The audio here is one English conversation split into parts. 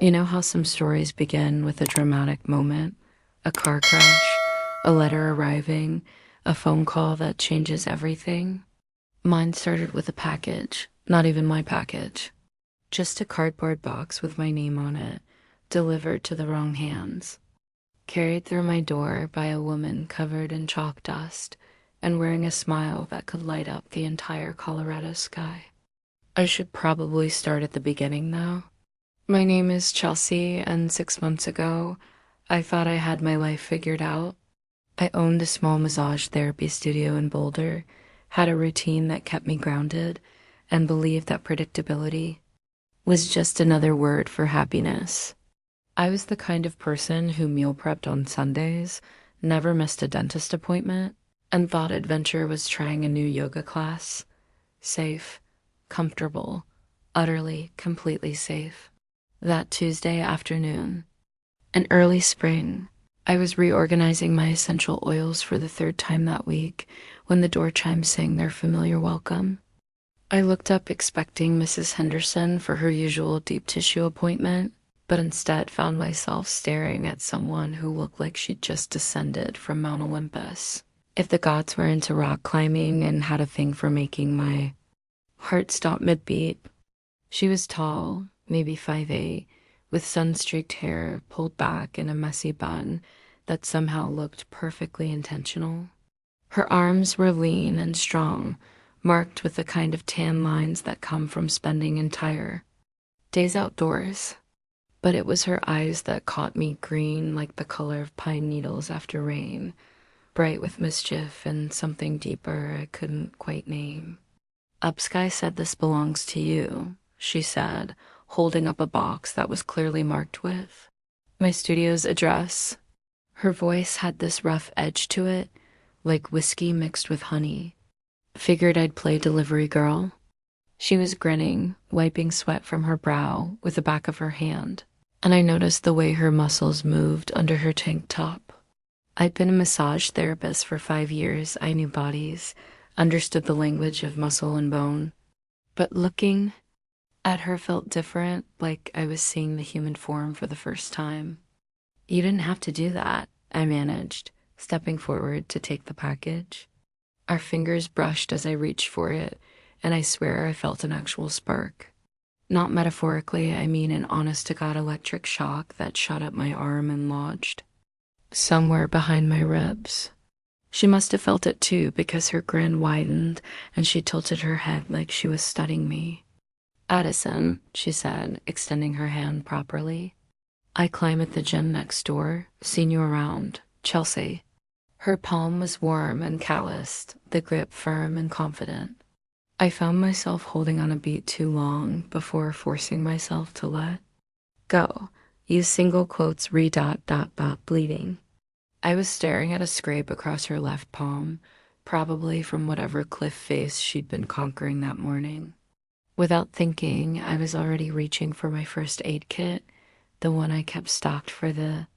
You know how some stories begin with a dramatic moment, a car crash, a letter arriving, a phone call that changes everything? Mine started with a package, not even my package, just a cardboard box with my name on it, delivered to the wrong hands, carried through my door by a woman covered in chalk dust and wearing a smile that could light up the entire Colorado sky. I should probably start at the beginning, though. My name is Chelsea, and 6 months ago, I thought I had my life figured out. I owned a small massage therapy studio in Boulder, had a routine that kept me grounded, and believed that predictability was just another word for happiness. I was the kind of person who meal prepped on Sundays, never missed a dentist appointment, and thought adventure was trying a new yoga class. Safe, comfortable, utterly, completely safe. That Tuesday afternoon, in early spring, I was reorganizing my essential oils for the third time that week when the door chimes sang their familiar welcome. I looked up expecting Mrs. Henderson for her usual deep tissue appointment, but instead found myself staring at someone who looked like she'd just descended from Mount Olympus. If the gods were into rock climbing and had a thing for making my heart stop mid-beat, she was tall, maybe 5'8", with sun-streaked hair pulled back in a messy bun that somehow looked perfectly intentional. Her arms were lean and strong, marked with the kind of tan lines that come from spending entire days outdoors. But it was her eyes that caught me, green like the color of pine needles after rain, bright with mischief and something deeper I couldn't quite name. "Upsky said this belongs to you," she said, holding up a box that was clearly marked with my studio's address. Her voice had this rough edge to it, like whiskey mixed with honey. Figured I'd play delivery girl. She was grinning, wiping sweat from her brow with the back of her hand, and I noticed the way her muscles moved under her tank top. I'd been a massage therapist for 5 years. I knew bodies, understood the language of muscle and bone, but looking at her felt different, like I was seeing the human form for the first time. "You didn't have to do that," I managed, stepping forward to take the package. Our fingers brushed as I reached for it, and I swear I felt an actual spark. Not metaphorically, I mean an honest-to-God electric shock that shot up my arm and lodged somewhere behind my ribs. She must have felt it too, because her grin widened and she tilted her head like she was studying me. "Addison," she said, extending her hand properly. "I climb at the gym next door. Seen you around. Chelsea." Her palm was warm and calloused, the grip firm and confident. I found myself holding on a beat too long before forcing myself to let go. Use single quotes, bleeding. I was staring at a scrape across her left palm, probably from whatever cliff face she'd been conquering that morning. Without thinking, I was already reaching for my first aid kit, the one I kept stocked for the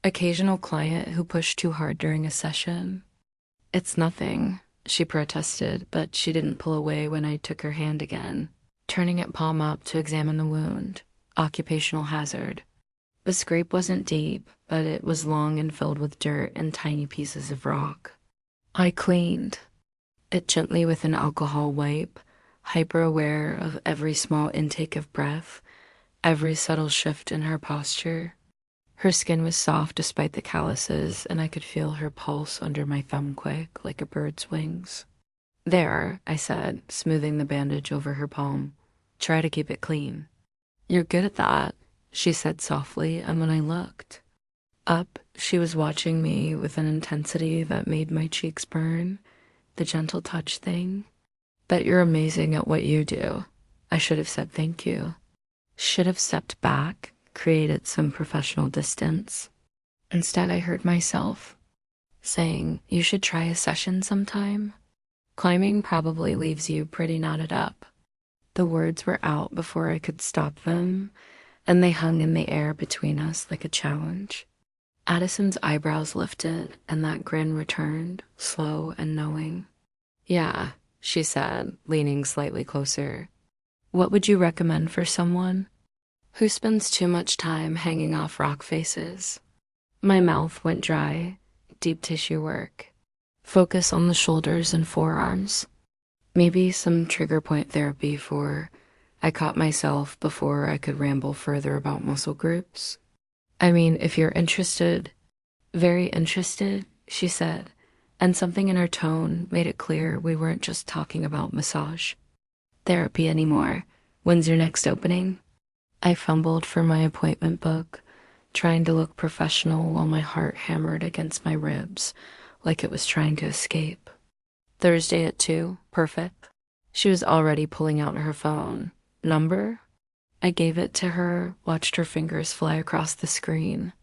occasional client who pushed too hard during a session. "It's nothing," she protested, but she didn't pull away when I took her hand again, turning it palm up to examine the wound. Occupational hazard. The scrape wasn't deep, but it was long and filled with dirt and tiny pieces of rock. I cleaned it gently with an alcohol wipe, hyper-aware of every small intake of breath, every subtle shift in her posture. Her skin was soft despite the calluses, and I could feel her pulse under my thumb quick, like a bird's wings. "There," I said, smoothing the bandage over her palm. "Try to keep it clean." "You're good at that," she said softly, and when I looked up, she was watching me with an intensity that made my cheeks burn, the gentle touch thing. "Bet you're amazing at what you do." I should have said thank you. Should have stepped back, created some professional distance. Instead, I heard myself saying, "You should try a session sometime. Climbing probably leaves you pretty knotted up." The words were out before I could stop them, and they hung in the air between us like a challenge. Addison's eyebrows lifted, and that grin returned, slow and knowing. "Yeah," she said, leaning slightly closer. "What would you recommend for someone Who spends too much time hanging off rock faces? My mouth went dry. Deep tissue work. Focus on the shoulders and forearms. Maybe some trigger point therapy for I caught myself before I could ramble further about muscle groups. I mean, if you're interested, very interested, she said, and something in her tone made it clear we weren't just talking about massage therapy anymore. When's your next opening? I fumbled for my appointment book, trying to look professional while my heart hammered against my ribs like it was trying to escape. Thursday at 2, perfect. She was already pulling out her phone. Number? I gave it to her, watched her fingers fly across the screen.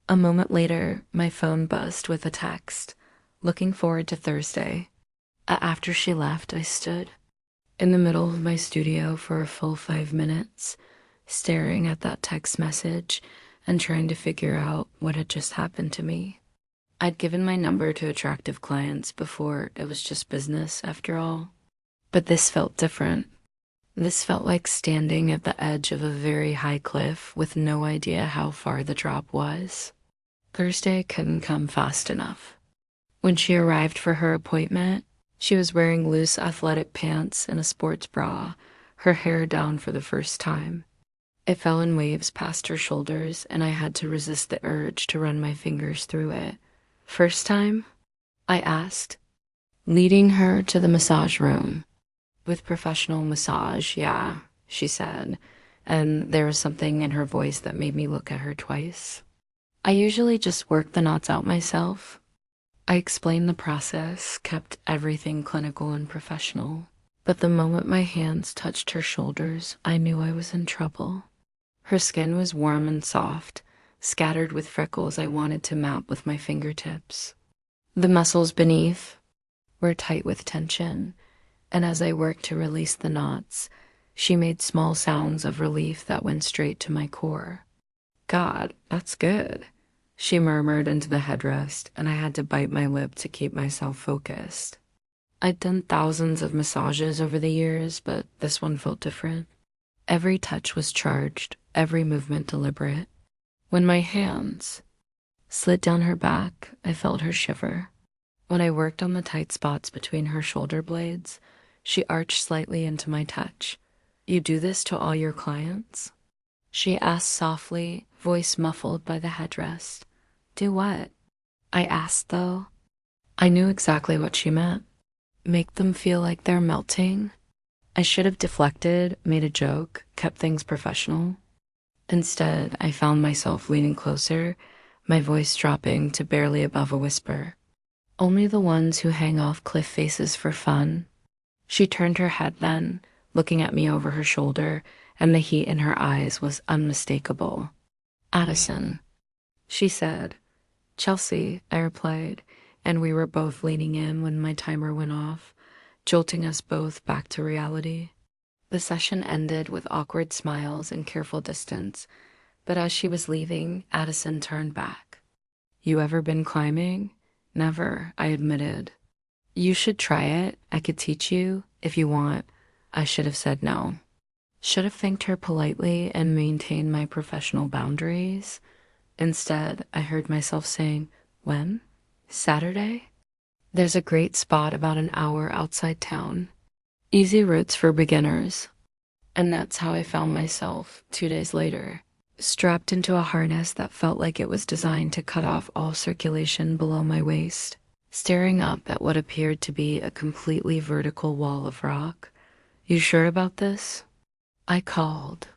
A moment later, my phone buzzed with a text. Looking forward to Thursday. After she left, I stood in the middle of my studio for a full 5 minutes, staring at that text message and trying to figure out what had just happened to me. I'd given my number to attractive clients before. It was just business, after all. But this felt different. This felt like standing at the edge of a very high cliff with no idea how far the drop was. Thursday couldn't come fast enough. When she arrived for her appointment, she was wearing loose athletic pants and a sports bra, her hair down for the first time. It fell in waves past her shoulders, and I had to resist the urge to run my fingers through it. First time? I asked, leading her to the massage room. With professional massage, yeah, she said, and there was something in her voice that made me look at her twice. I usually just work the knots out myself. I explained the process, kept everything clinical and professional. But the moment my hands touched her shoulders, I knew I was in trouble. Her skin was warm and soft, scattered with freckles I wanted to map with my fingertips. The muscles beneath were tight with tension, and as I worked to release the knots, she made small sounds of relief that went straight to my core. God, that's good, she murmured into the headrest, and I had to bite my lip to keep myself focused. I'd done thousands of massages over the years, but this one felt different. Every touch was charged, every movement deliberate. When my hands slid down her back, I felt her shiver. When I worked on the tight spots between her shoulder blades, she arched slightly into my touch. You do this to all your clients? She asked softly, voice muffled by the headrest. Do what? I asked, though. I knew exactly what she meant. Make them feel like they're melting? I should have deflected, made a joke, kept things professional. Instead, I found myself leaning closer, my voice dropping to barely above a whisper. Only the ones who hang off cliff faces for fun. She turned her head then, looking at me over her shoulder, and the heat in her eyes was unmistakable. Addison, she said. Chelsea, I replied, and we were both leaning in when my timer went off, jolting us both back to reality. The session ended with awkward smiles and careful distance, but as she was leaving, Addison turned back. You ever been climbing? Never, I admitted. You should try it. I could teach you, if you want. I should have said no. Should have thanked her politely and maintained my professional boundaries. Instead, I heard myself saying, when? Saturday? There's a great spot about an hour outside town. Easy routes for beginners. And that's how I found myself 2 days later, strapped into a harness that felt like it was designed to cut off all circulation below my waist, staring up at what appeared to be a completely vertical wall of rock. You sure about this? I called.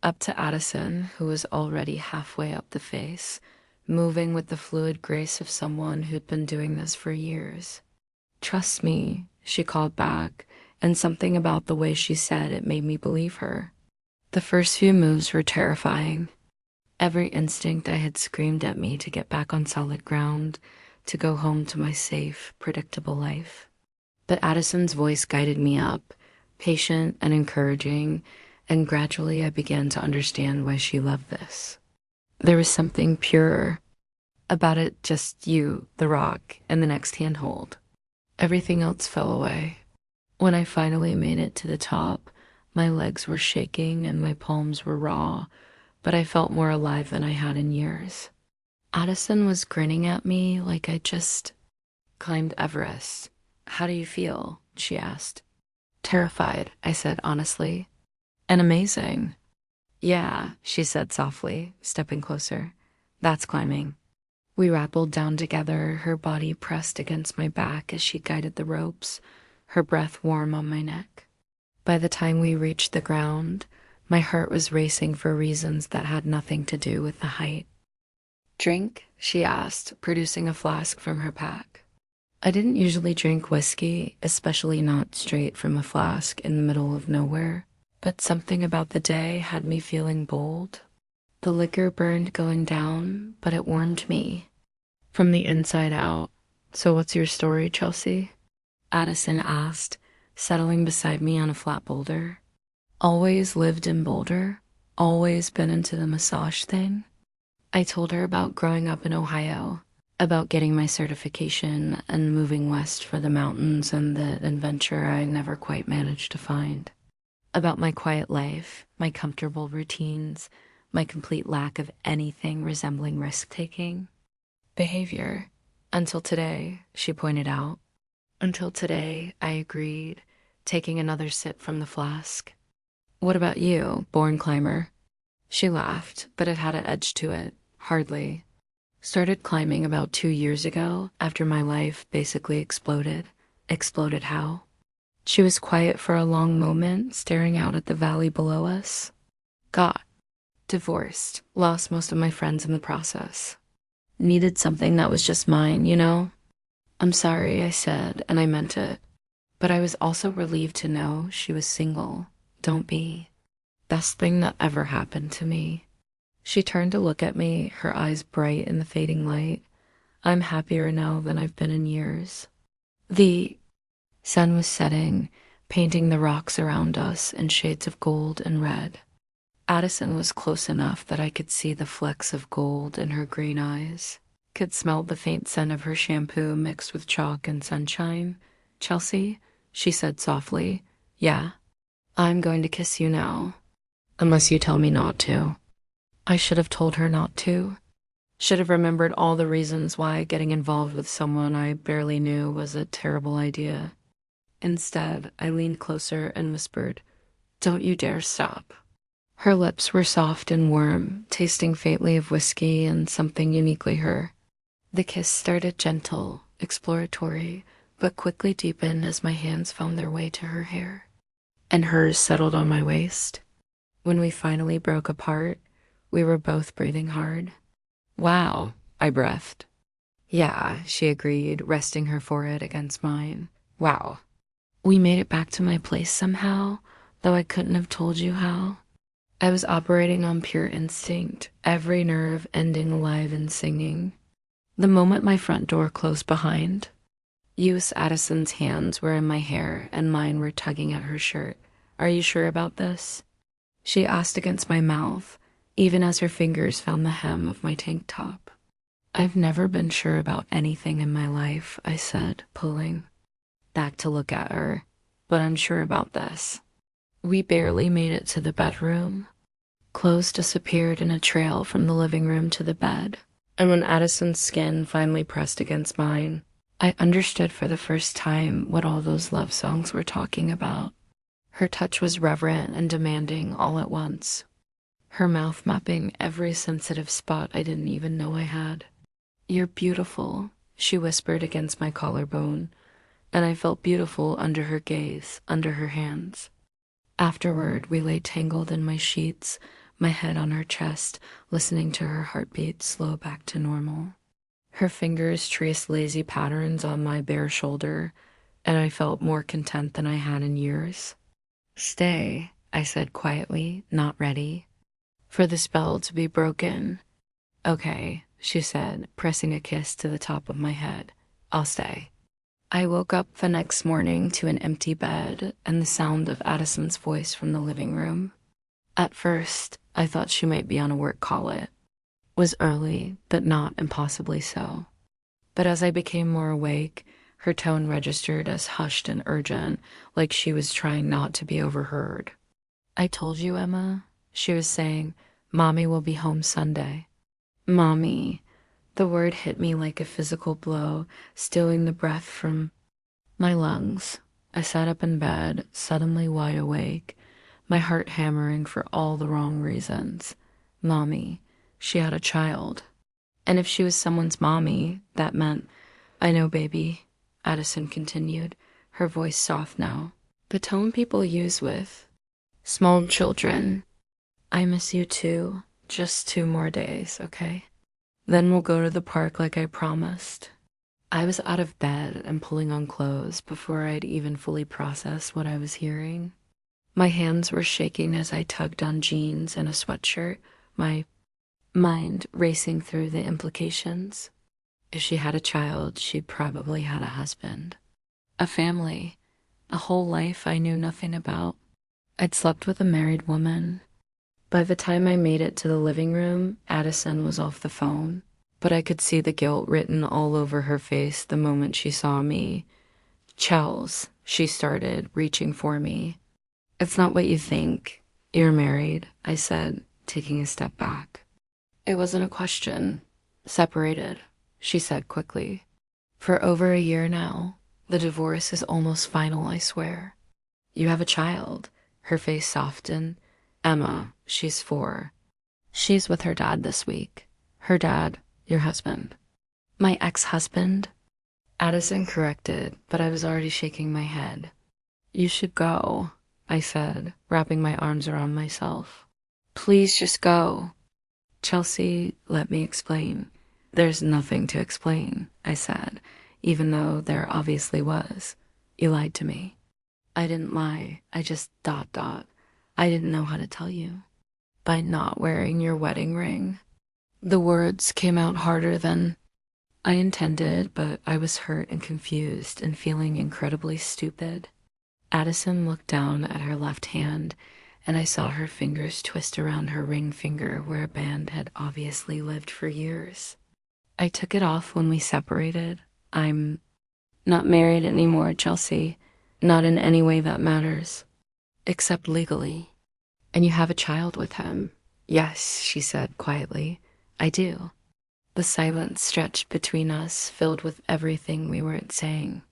Up to Addison, who was already halfway up the face, moving with the fluid grace of someone who'd been doing this for years. Trust me, she called back, and something about the way she said it made me believe her. The first few moves were terrifying. Every instinct I had screamed at me to get back on solid ground, to go home to my safe, predictable life. But Addison's voice guided me up, patient and encouraging, and gradually I began to understand why she loved this. There was something purer about it, just you, the rock, and the next handhold. Everything else fell away. When I finally made it to the top, My legs were shaking and my palms were raw, but I felt more alive than I had in years. Addison was grinning at me like I just climbed Everest. "How do you feel?" she asked. "Terrified," I said honestly. "And amazing." "Yeah," she said softly, stepping closer. "That's climbing." We rappelled down together, her body pressed against my back as she guided the ropes, her breath warm on my neck. By the time we reached the ground, my heart was racing for reasons that had nothing to do with the height. "Drink?" she asked, producing a flask from her pack. I didn't usually drink whiskey, especially not straight from a flask in the middle of nowhere, but something about the day had me feeling bold. The liquor burned going down, but it warmed me from the inside out. "So what's your story, Chelsea?" Addison asked, settling beside me on a flat boulder. "Always lived in Boulder, always been into the massage thing." I told her about growing up in Ohio, about getting my certification and moving west for the mountains and the adventure I never quite managed to find. About my quiet life, my comfortable routines, my complete lack of anything resembling risk-taking. "Behavior. Until today," she pointed out. "Until today," I agreed, taking another sip from the flask. "What about you, born climber?" She laughed, but it had an edge to it. "Hardly. Started climbing about 2 years ago after my life basically exploded." "Exploded how?" She was quiet for a long moment, staring out at the valley below us. "Got divorced. Lost most of my friends in the process. Needed something that was just mine, you know?" "I'm sorry," I said, and I meant it. But I was also relieved to know she was single. Don't be. Best thing that ever happened to me. She turned to look at me, her eyes bright in the fading light. "I'm happier now than I've been in years." The sun was setting, painting the rocks around us in shades of gold and red. Addison was close enough that I could see the flecks of gold in her green eyes, could smell the faint scent of her shampoo mixed with chalk and sunshine. "Chelsea," she said softly. "Yeah?" "I'm going to kiss you now. Unless you tell me not to." I should have told her not to. Should have remembered all the reasons why getting involved with someone I barely knew was a terrible idea. Instead, I leaned closer and whispered, "Don't you dare stop." Her lips were soft and warm, tasting faintly of whiskey and something uniquely her. The kiss started gentle, exploratory, but quickly deepened as my hands found their way to her hair, and hers settled on my waist. When we finally broke apart, we were both breathing hard. "Wow," I breathed. "Yeah," she agreed, resting her forehead against mine. "Wow." We made it back to my place somehow, though I couldn't have told you how. I was operating on pure instinct, every nerve ending alive and singing. The moment my front door closed behind, Eunice Addison's hands were in my hair and mine were tugging at her shirt. "Are you sure about this?" she asked against my mouth, even as her fingers found the hem of my tank top. "I've never been sure about anything in my life," I said, pulling back to look at her, "but I'm sure about this." We barely made it to the bedroom. Clothes disappeared in a trail from the living room to the bed, and when Addison's skin finally pressed against mine, I understood for the first time what all those love songs were talking about. Her touch was reverent and demanding all at once, her mouth mapping every sensitive spot I didn't even know I had. "You're beautiful," she whispered against my collarbone, and I felt beautiful under her gaze, under her hands. Afterward, we lay tangled in my sheets, my head on her chest, listening to her heartbeat slow back to normal. Her fingers traced lazy patterns on my bare shoulder, and I felt more content than I had in years. "Stay," I said quietly, not ready for the spell to be broken. "Okay," she said, pressing a kiss to the top of my head. "I'll stay." I woke up the next morning to an empty bed and the sound of Addison's voice from the living room. At first, I thought she might be on a work call. It was early, but not impossibly so. But as I became more awake, her tone registered as hushed and urgent, like she was trying not to be overheard. I told you, Emma. She was saying, Mommy will be home Sunday. Mommy. The word hit me like a physical blow, stealing the breath from my lungs. I sat up in bed, suddenly wide awake, my heart hammering for all the wrong reasons. Mommy. She had a child. And if she was someone's mommy, that meant, I know, baby, Addison continued, her voice soft now. The tone people use with small children. I miss you too. Just 2 more days, okay? Then we'll go to the park like I promised. I was out of bed and pulling on clothes before I'd even fully processed what I was hearing. My hands were shaking as I tugged on jeans and a sweatshirt, my mind racing through the implications. If she had a child, she'd probably had a husband. A family. A whole life I knew nothing about. I'd slept with a married woman. By the time I made it to the living room, Addison was off the phone, but I could see the guilt written all over her face the moment she saw me. Chels, she started, reaching for me. It's not what you think. You're married, I said, taking a step back. It wasn't a question. Separated, she said quickly. For over a year now. The divorce is almost final, I swear. You have a child. Her face softened. Emma, she's 4. She's with her dad this week. Her dad, your husband. My ex-husband? Addison corrected, but I was already shaking my head. You should go, I said, wrapping my arms around myself. Please just go. Chelsea, let me explain. There's nothing to explain, I said, even though there obviously was. You lied to me. I didn't lie. I just ... I didn't know how to tell you. By not wearing your wedding ring. The words came out harder than I intended, but I was hurt and confused and feeling incredibly stupid. Addison looked down at her left hand, and I saw her fingers twist around her ring finger where a band had obviously lived for years. I took it off when we separated. I'm not married anymore, Chelsea. Not in any way that matters. Except legally. And you have a child with him. Yes, she said quietly. I do. The silence stretched between us, filled with everything we weren't saying.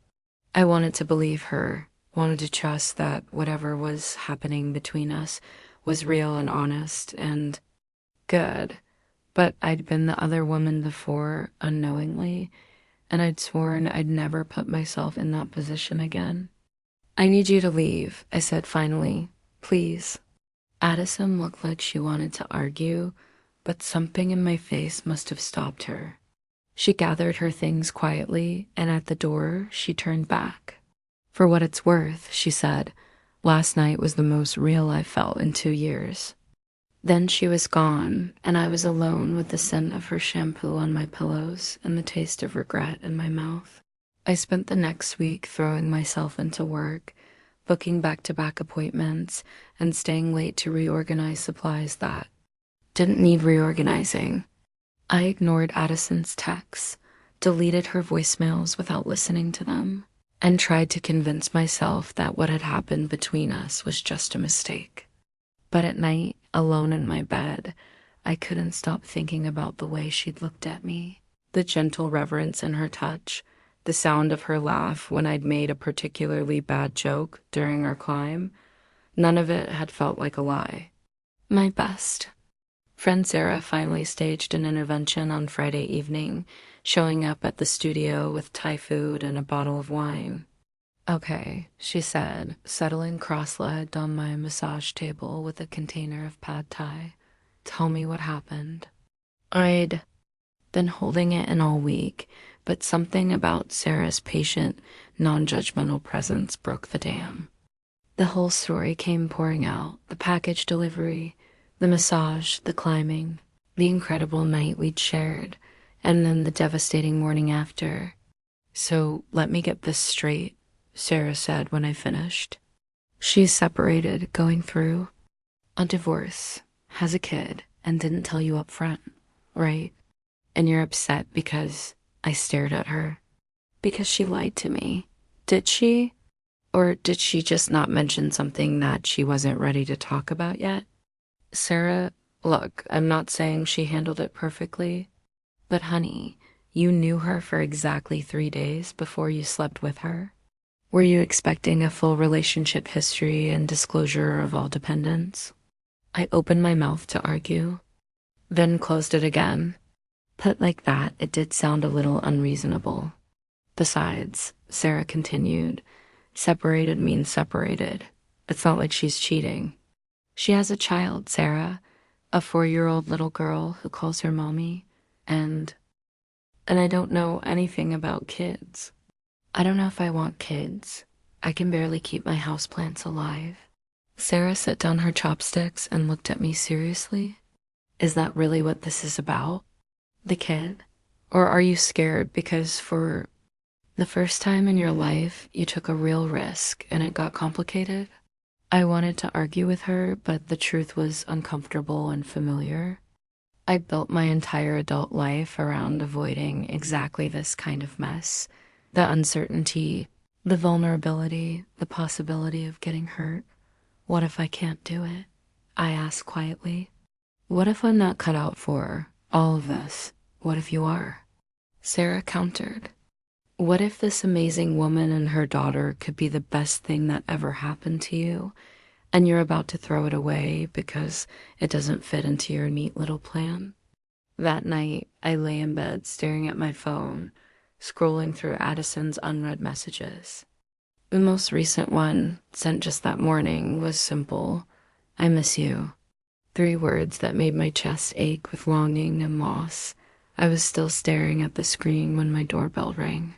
I wanted to believe her, wanted to trust that whatever was happening between us was real and honest and good. But I'd been the other woman before, unknowingly, and I'd sworn I'd never put myself in that position again. I need you to leave, I said finally. Please. Addison looked like she wanted to argue, but something in my face must have stopped her. She gathered her things quietly, and at the door, she turned back. For what it's worth, she said, last night was the most real I've felt in 2 years. Then she was gone, and I was alone with the scent of her shampoo on my pillows and the taste of regret in my mouth. I spent the next week throwing myself into work, booking back-to-back appointments, and staying late to reorganize supplies that didn't need reorganizing. I ignored Addison's texts, deleted her voicemails without listening to them, and tried to convince myself that what had happened between us was just a mistake. But at night, alone in my bed, I couldn't stop thinking about the way she'd looked at me, the gentle reverence in her touch, the sound of her laugh when I'd made a particularly bad joke during our climb. None of it had felt like a lie. My best. Friend Sarah finally staged an intervention on Friday evening, showing up at the studio with Thai food and a bottle of wine. Okay, she said, settling cross-legged on my massage table with a container of pad thai. Tell me what happened. I'd been holding it in all week, but something about Sarah's patient, non-judgmental presence broke the dam. The whole story came pouring out, the package delivery, the massage, the climbing, the incredible night we'd shared, and then the devastating morning after. So let me get this straight, Sarah said when I finished. She's separated, going through a divorce, has a kid, and didn't tell you up front, right? And you're upset because I stared at her. Because she lied to me. Did she? Or did she just not mention something that she wasn't ready to talk about yet? Sarah, look, I'm not saying she handled it perfectly, but honey, you knew her for exactly 3 days before you slept with her. Were you expecting a full relationship history and disclosure of all dependence? I opened my mouth to argue, then closed it again. Put like that, it did sound a little unreasonable. Besides, Sarah continued, separated means separated. It's not like she's cheating. She has a child, Sarah, a 4-year-old little girl who calls her mommy, and I don't know anything about kids. I don't know if I want kids. I can barely keep my houseplants alive. Sarah set down her chopsticks and looked at me seriously. Is that really what this is about? The kid? Or are you scared because for the first time in your life, you took a real risk and it got complicated? I wanted to argue with her, but the truth was uncomfortable and familiar. I built my entire adult life around avoiding exactly this kind of mess. The uncertainty, the vulnerability, the possibility of getting hurt. What if I can't do it? I asked quietly. What if I'm not cut out for all of this? What if you are? Sarah countered. What if this amazing woman and her daughter could be the best thing that ever happened to you, and you're about to throw it away because it doesn't fit into your neat little plan? That night, I lay in bed staring at my phone, scrolling through Addison's unread messages. The most recent one, sent just that morning, was simple. I miss you. 3 words that made my chest ache with longing and loss. I was still staring at the screen when my doorbell rang.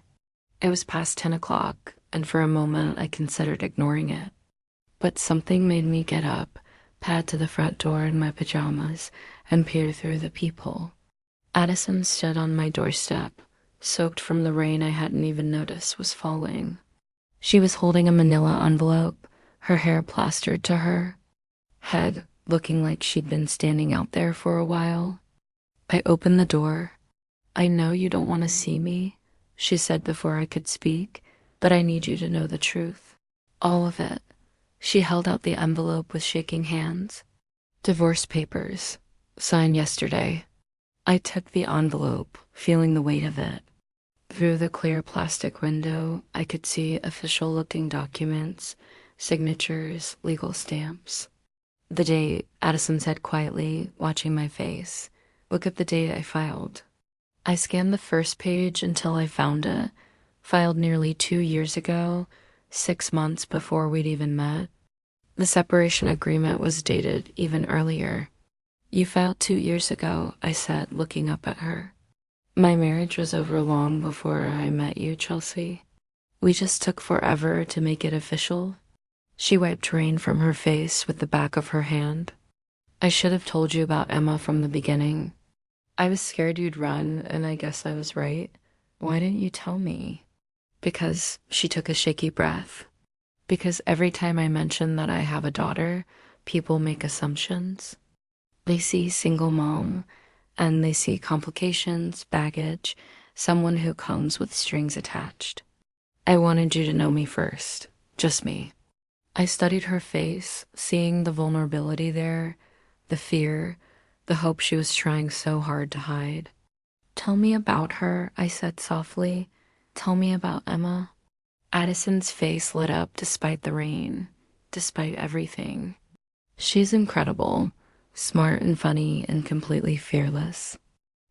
It was past 10 o'clock, and for a moment I considered ignoring it. But something made me get up, pad to the front door in my pajamas, and peer through the peephole. Addison stood on my doorstep, soaked from the rain I hadn't even noticed was falling. She was holding a manila envelope, her hair plastered to her head, looking like she'd been standing out there for a while. I opened the door. I know you don't want to see me, she said before I could speak, but I need you to know the truth. All of it. She held out the envelope with shaking hands. Divorce papers, signed yesterday. I took the envelope, feeling the weight of it. Through the clear plastic window, I could see official-looking documents, signatures, legal stamps. The date, Addison said quietly, watching my face. Look at the date I filed. I scanned the first page until I found it. Filed nearly 2 years ago, 6 months before we'd even met. The separation agreement was dated even earlier. You filed 2 years ago, I said, looking up at her. My marriage was over long before I met you, Chelsea. We just took forever to make it official. She wiped rain from her face with the back of her hand. I should have told you about Emma from the beginning. I was scared you'd run, and I guess I was right. Why didn't you tell me? Because she took a shaky breath. Because every time I mention that I have a daughter, people make assumptions. They see single mom, and they see complications, baggage, someone who comes with strings attached. I wanted you to know me first, just me. I studied her face, seeing the vulnerability there, the fear, the hope she was trying so hard to hide. Tell me about her, I said softly. Tell me about Emma. Addison's face lit up despite the rain, despite everything. She's incredible, smart and funny and completely fearless.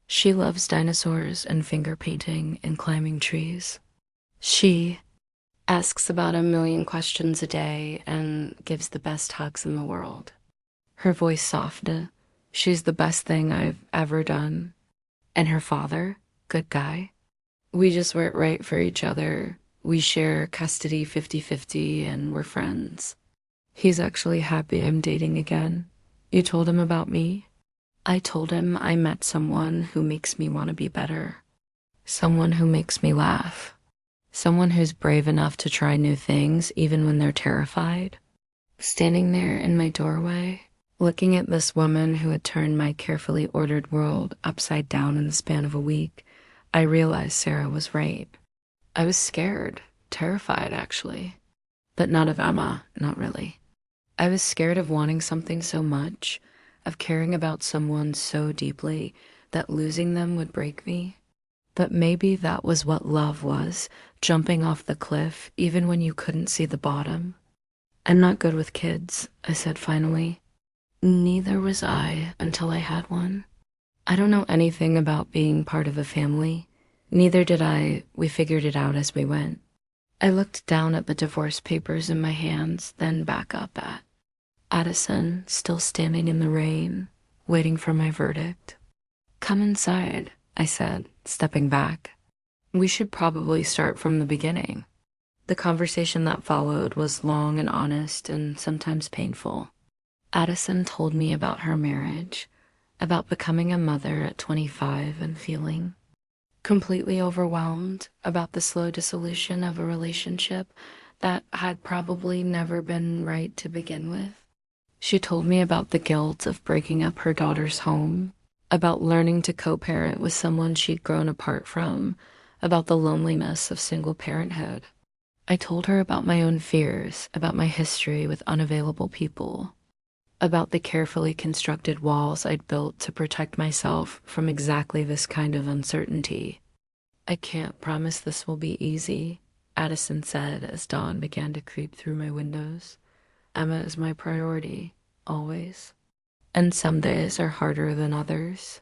She loves dinosaurs and finger painting and climbing trees. She asks about 1,000,000 questions a day and gives the best hugs in the world. Her voice softened. She's the best thing I've ever done. And her father, good guy. We just weren't right for each other. We share custody 50-50 and we're friends. He's actually happy I'm dating again. You told him about me? I told him I met someone who makes me want to be better. Someone who makes me laugh. Someone who's brave enough to try new things even when they're terrified. Standing there in my doorway, looking at this woman who had turned my carefully ordered world upside down in the span of a week, I realized Sarah was right. I was scared, terrified actually. but not of Emma, not really. I was scared of wanting something so much, of caring about someone so deeply that losing them would break me. But maybe that was what love was, jumping off the cliff even when you couldn't see the bottom. I'm not good with kids, I said finally. Neither was I until I had one. I don't know anything about being part of a family. Neither did I. We figured it out as we went. I looked down at the divorce papers in my hands, then back up at Addison, still standing in the rain, waiting for my verdict. Come inside, I said, stepping back. We should probably start from the beginning. The conversation that followed was long and honest and sometimes painful. Addison told me about her marriage, about becoming a mother at 25 and feeling completely overwhelmed, about the slow dissolution of a relationship that had probably never been right to begin with. She told me about the guilt of breaking up her daughter's home, about learning to co-parent with someone she'd grown apart from, about the loneliness of single parenthood. I told her about my own fears, about my history with unavailable people, about the carefully constructed walls I'd built to protect myself from exactly this kind of uncertainty. I can't promise this will be easy, Addison said as dawn began to creep through my windows. Emma is my priority, always. And some days are harder than others.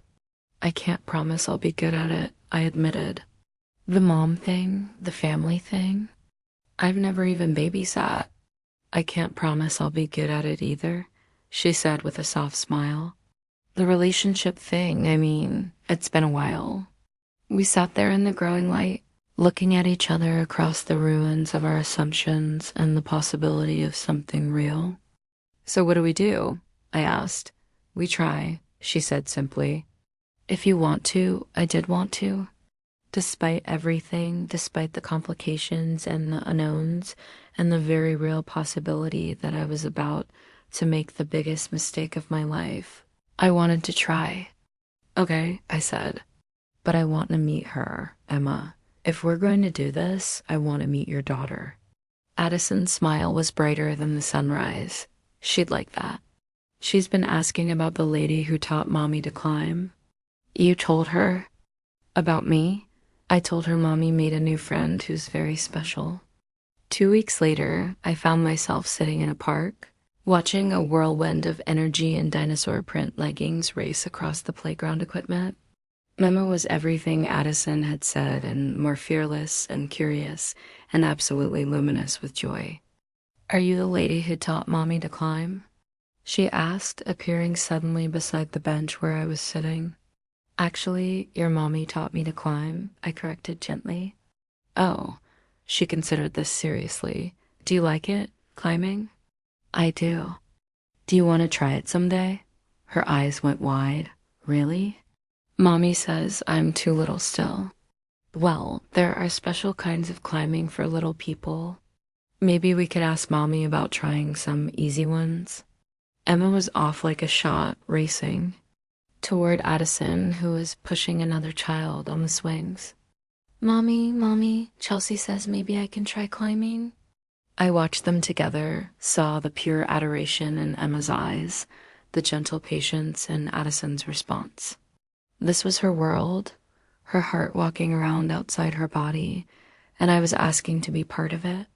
I can't promise I'll be good at it, I admitted. The mom thing, the family thing, I've never even babysat. I can't promise I'll be good at it either, she said with a soft smile. The relationship thing, I mean, it's been a while. We sat there in the growing light, looking at each other across the ruins of our assumptions and the possibility of something real. So what do we do? I asked. We try, she said simply. If you want to, I did want to. Despite everything, despite the complications and the unknowns, and the very real possibility that I was about to make the biggest mistake of my life, I wanted to try. Okay, I said, but I want to meet her, Emma. If we're going to do this, I want to meet your daughter. Addison's smile was brighter than the sunrise. She'd like that. She's been asking about the lady who taught Mommy to climb. You told her about me? I told her Mommy made a new friend who's very special. 2 weeks later, I found myself sitting in a park, watching a whirlwind of energy and dinosaur print leggings race across the playground equipment. Emma was everything Addison had said and more fearless and curious and absolutely luminous with joy. Are you the lady who taught Mommy to climb? She asked, appearing suddenly beside the bench where I was sitting. Actually, your Mommy taught me to climb, I corrected gently. Oh, she considered this seriously. Do you like it, climbing? I do. Do you want to try it someday? Her eyes went wide. Really? Mommy says I'm too little still. Well, there are special kinds of climbing for little people. Maybe we could ask Mommy about trying some easy ones. Emma was off like a shot, racing toward Addison, who was pushing another child on the swings. Mommy, Chelsea says maybe I can try climbing. I watched them together, saw the pure adoration in Emma's eyes, the gentle patience in Addison's response. This was her world, her heart walking around outside her body, and I was asking to be part of it.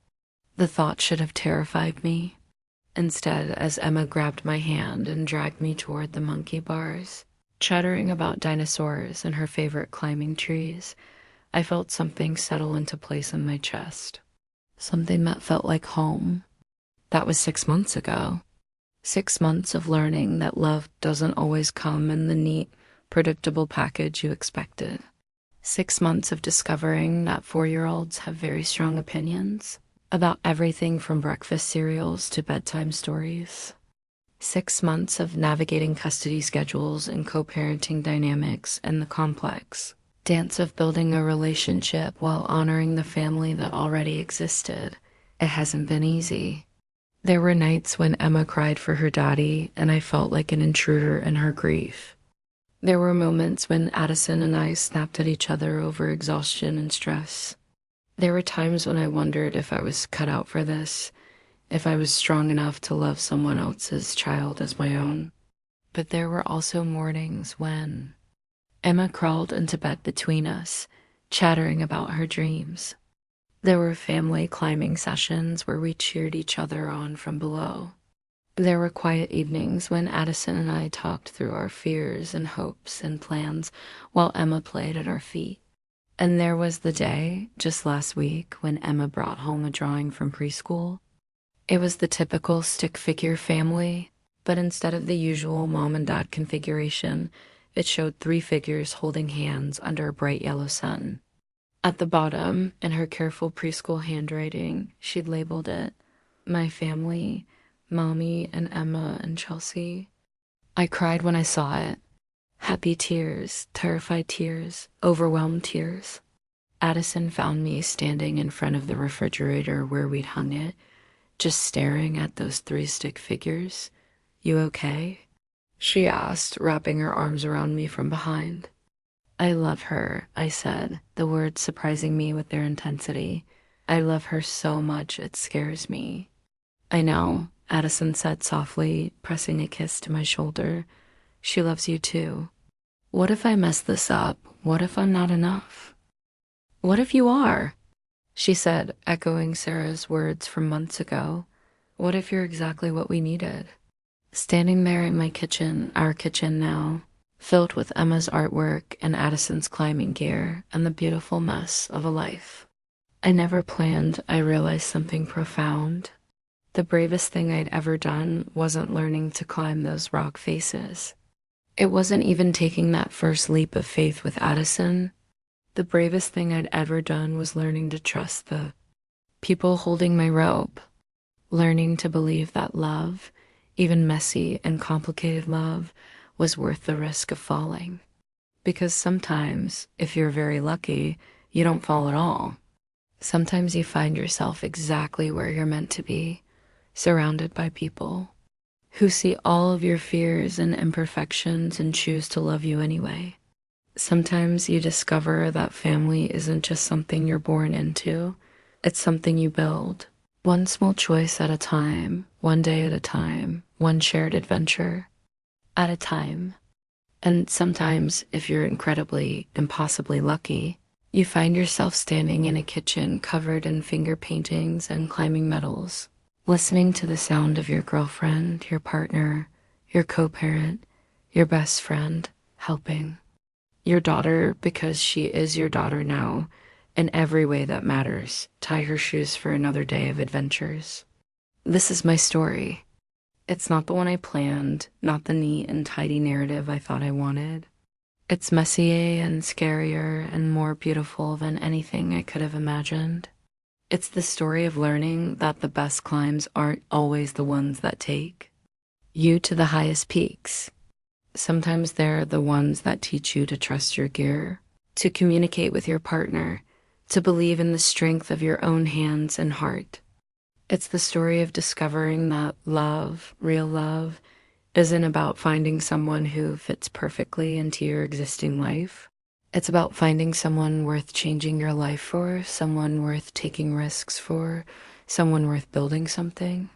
The thought should have terrified me. Instead, as Emma grabbed my hand and dragged me toward the monkey bars, chattering about dinosaurs and her favorite climbing trees, I felt something settle into place in my chest. Something that felt like home. That was 6 months ago. 6 months of learning that love doesn't always come in the neat, predictable package you expected. 6 months of discovering that 4-year-olds have very strong opinions about everything from breakfast cereals to bedtime stories. 6 months of navigating custody schedules and co-parenting dynamics and the complex dance of building a relationship while honoring the family that already existed. It hasn't been easy. There were nights when Emma cried for her daddy and I felt like an intruder in her grief. There were moments when Addison and I snapped at each other over exhaustion and stress. There were times when I wondered if I was cut out for this, if I was strong enough to love someone else's child as my own. But there were also mornings when Emma crawled into bed between us, chattering about her dreams. There were family climbing sessions where we cheered each other on from below. There were quiet evenings when Addison and I talked through our fears and hopes and plans while Emma played at our feet. And there was the day, just last week, when Emma brought home a drawing from preschool. It was the typical stick figure family, but instead of the usual mom and dad configuration, it showed three figures holding hands under a bright yellow sun. At the bottom, in her careful preschool handwriting, she'd labeled it, "My family, Mommy and Emma and Chelsea." I cried when I saw it. Happy tears, terrified tears, overwhelmed tears. Addison found me standing in front of the refrigerator where we'd hung it, just staring at those three stick figures. "You okay?" she asked, wrapping her arms around me from behind. "I love her," I said, the words surprising me with their intensity. "I love her so much it scares me." "I know," Addison said softly, pressing a kiss to my shoulder. "She loves you too." What if I mess this up? What if I'm not enough? What if you are? She said, echoing Sarah's words from months ago. What if you're exactly what we needed? Standing there in my kitchen, our kitchen now, filled with Emma's artwork and Addison's climbing gear and the beautiful mess of a life. I never planned I realized something profound. The bravest thing I'd ever done wasn't learning to climb those rock faces. It wasn't even taking that first leap of faith with Addison. The bravest thing I'd ever done was learning to trust the people holding my rope, learning to believe that love, even messy and complicated love, was worth the risk of falling. Because sometimes, if you're very lucky, you don't fall at all. Sometimes you find yourself exactly where you're meant to be, surrounded by people who see all of your fears and imperfections and choose to love you anyway. Sometimes you discover that family isn't just something you're born into, it's something you build. One small choice at a time, one day at a time, one shared adventure at a time. And sometimes, if you're incredibly, impossibly lucky, you find yourself standing in a kitchen covered in finger paintings and climbing medals, listening to the sound of your girlfriend, your partner, your co-parent, your best friend, helping. Your daughter, because she is your daughter now, in every way that matters, tie her shoes for another day of adventures. This is my story. It's not the one I planned, not the neat and tidy narrative I thought I wanted. It's messier and scarier and more beautiful than anything I could have imagined. It's the story of learning that the best climbs aren't always the ones that take you to the highest peaks. Sometimes they're the ones that teach you to trust your gear, to communicate with your partner, to believe in the strength of your own hands and heart. It's the story of discovering that love, real love, isn't about finding someone who fits perfectly into your existing life. It's about finding someone worth changing your life for, someone worth taking risks for, someone worth building something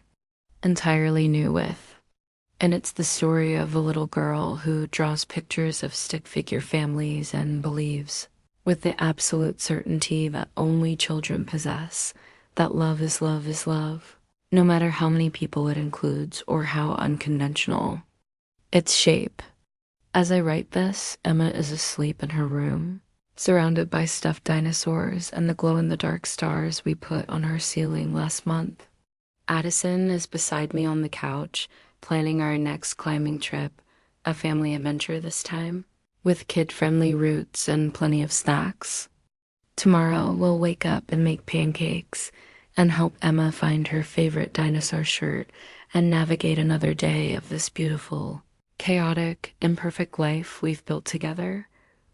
entirely new with. And it's the story of a little girl who draws pictures of stick figure families and believes, with the absolute certainty that only children possess, that love is love is love, no matter how many people it includes or how unconventional its shape. As I write this, Emma is asleep in her room, surrounded by stuffed dinosaurs and the glow-in-the-dark stars we put on our ceiling last month. Addison is beside me on the couch, planning our next climbing trip, a family adventure this time, with kid-friendly routes and plenty of snacks. Tomorrow, we'll wake up and make pancakes and help Emma find her favorite dinosaur shirt and navigate another day of this beautiful, chaotic, imperfect life we've built together.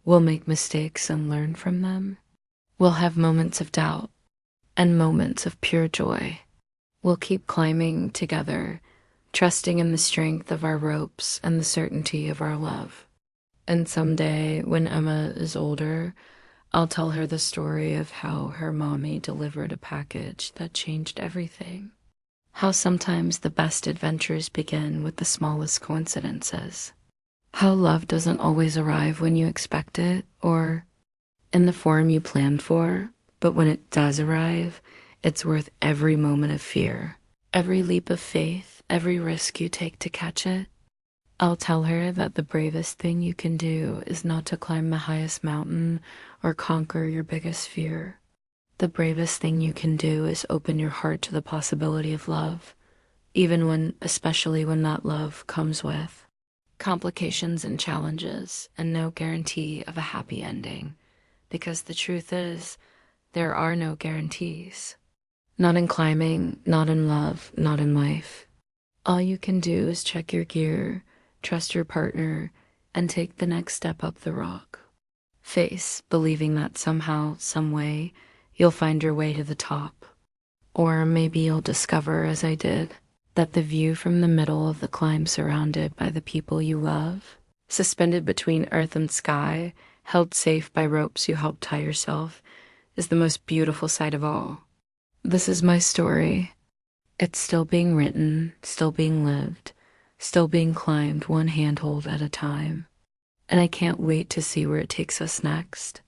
We'll make mistakes and learn from them. We'll have moments of doubt and moments of pure joy. We'll keep climbing together, trusting in the strength of our ropes and the certainty of our love. And someday, when Emma is older, I'll tell her the story of how her mommy delivered a package that changed everything. How sometimes the best adventures begin with the smallest coincidences. How love doesn't always arrive when you expect it or in the form you planned for, but when it does arrive, it's worth every moment of fear, every leap of faith, every risk you take to catch it. I'll tell her that the bravest thing you can do is not to climb the highest mountain or conquer your biggest fear. The bravest thing you can do is open your heart to the possibility of love, especially when that love comes with complications and challenges and no guarantee of a happy ending. Because the truth is, there are no guarantees. Not in climbing, not in love, not in life. All you can do is check your gear, trust your partner, and take the next step up the rock. Face, believing that somehow, some way, you'll find your way to the top. Or maybe you'll discover, as I did, that the view from the middle of the climb surrounded by the people you love, suspended between earth and sky, held safe by ropes you helped tie yourself, is the most beautiful sight of all. This is my story. It's still being written, still being lived, still being climbed one handhold at a time. And I can't wait to see where it takes us next.